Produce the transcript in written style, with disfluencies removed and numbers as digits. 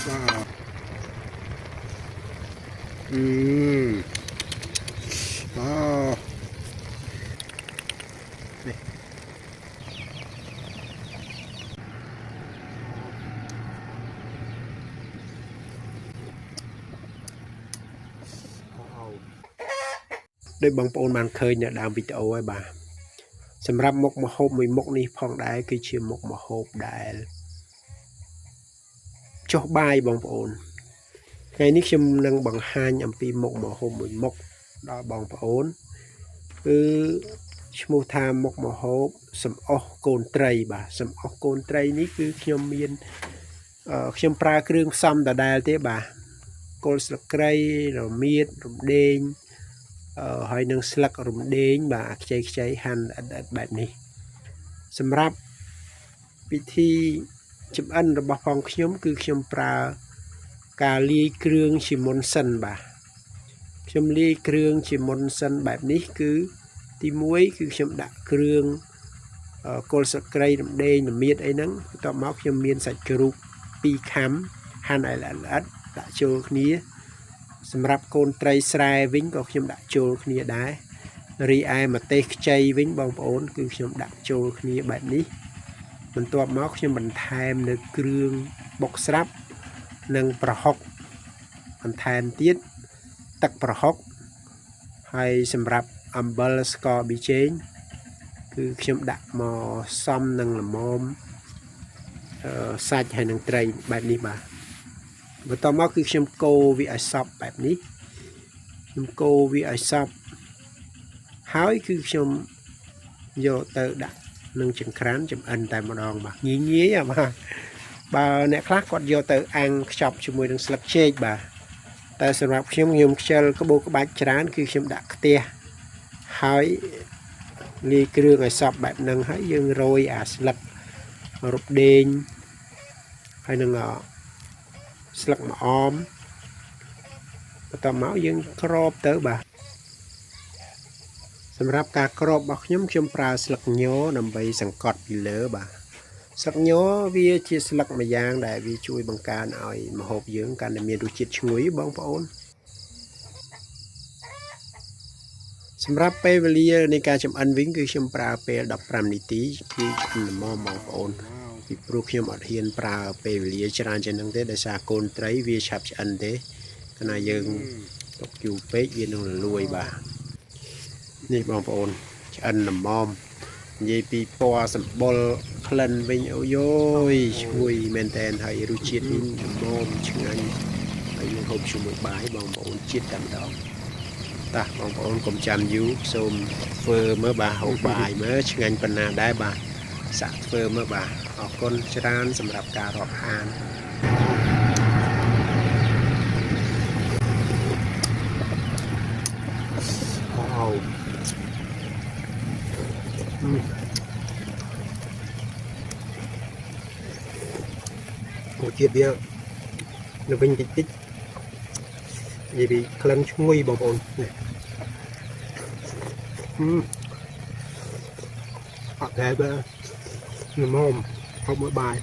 ដោយបងប្អូនបានឃើញនៅដើមវីដេអូហើយបាទសម្រាប់មុខម្ហូបមួយមុខនេះផងដែរគឺជាមុខម្ហូបដែលចុះបាយបងប្អូនថ្ងៃនេះខ្ញុំនឹងបង្ហាញអំពីមុខម្ហូបមួយមុខដល់បងប្អូនគឺឈ្មោះថាមុខម្ហូបសំអស់កូនត្រីបាទសំអស់កូនត្រីនេះគឺខ្ញុំមានខ្ញុំប្រើគ្រឿងផ្សំដដែលទេបាទគល់ស្លឹកគ្រៃរមៀតរំដេងហើយនឹងស្លឹករំដេងបាទខ្ចីហាន់ល្អិតបែបនេះសម្រាប់ពិធីចម្អិនរបស់ផងខ្ញុំគឺខ្ញុំប្រើការលាយគ្រឿងជាមុនសិនបាទខ្ញុំលាយគ្រឿងជាមុនសិនបែបនេះគឺទី1គឺខ្ញុំដាក់គ្រឿងគល់ស្លឹកគ្រៃរំដេងរមៀតអីហ្នឹងបន្ទាប់មកខ្ញុំមានសាច់ជ្រូក2ខាំហាន់ឲ្យល្អិតដាក់ចូលគ្នាសម្រាប់កូនត្រីស្រែវិញក៏ខ្ញុំដាក់ចូលគ្នាដែររីឯម្ទេសខ្ចីវិញបងប្អូនគឺខ្ញុំដាក់ចូលគ្នាបែបនេះបន្ទាប់មកខ្ញុំបន្ថែមនៅគ្រឿងបុកស្រាប់និងប្រហុកបន្ថែមទៀតទឹកប្រហុកហើយសម្រាប់អំបិលស្ករប៊ីចេងគឺខ្ញុំដាក់មកសំនឹងល្មមសាច់ហើយនឹងត្រីបែបនេះបាទបន្ទាប់មកគឺខ្ញុំកូរវាឲ្យសព្វបែបនេះខ្ញុំកូរវាឲ្យសព្វហើយគឺខ្ញុំយកទៅដាក់នឹងចង្ក្រានចំអិនតែម្ដងបាទងាយបាទបើអ្នកខ្លះគាត់យកទៅអាំងខ្ចប់ជាមួយនឹងស្លឹកចេកបាទតែសម្រាប់ខ្ញុំខ្ជិលក្បូរក្បាច់ច្រើនគឺខ្ញុំដាក់ខ្ទះហើយលាយគ្រឿងឲ្យសព្វបែបហ្នឹងហើយយើងរោយអាស្លឹករំដេងហើយនឹងស្លឹកម្អមបន្ទាប់មកយើងក្របទៅបាទសម្រាប់ការក្របរបស់ខ្ញុំប្រើស្លឹកញដើម្បីសង្កត់ពីលើបាទស្លឹកញវាជាស្លឹកមួយយ៉ាងដែលវាជួយបង្កើនឲ្យម្ហូបយើងកាន់តែមានរសជាតិឈ្ងុយបងប្អូនសម្រាប់ពេលវេលានៃការចម្អិនវិញគឺខ្ញុំប្រើពេល15នាទីគឺល្មមបងប្អូនពីព្រោះខ្ញុំអត់ហ៊ានប្រើពេលវេលាច្រើនជាងហ្នឹងទេដោយសារកូនត្រីវាឆាប់ឆ្អិនទេគណៈយើងទុកយូរពេកវានឹងរលួយបាទនេះបងប្អូនឆ្អិនល្មមនិយាយពីពណ៌សម្បុរក្លិនវិញអូយឈ្ងុយមែនតើហើយរសជាតិវិញល្មមឆ្ងាញ់ហើយយើងហូបជាមួយបាយបងប្អូនជាតិតែម្ដងតាបងប្អូនកុំចាំយូរសូមធ្វើមើលបាទហូបបាយមើលឆ្ងាញ់ប៉ុណ្ណាដែរបាទសាក់ធ្វើមើលបាទអរគុណច្រើនសម្រាប់ការរាប់អានអូជាតិវានៅវិញតិចនិយាយពីក្លិនឈ្ងុយបងប្អូននេះអត់ដែរបាទល្មមហូបមួយបាយ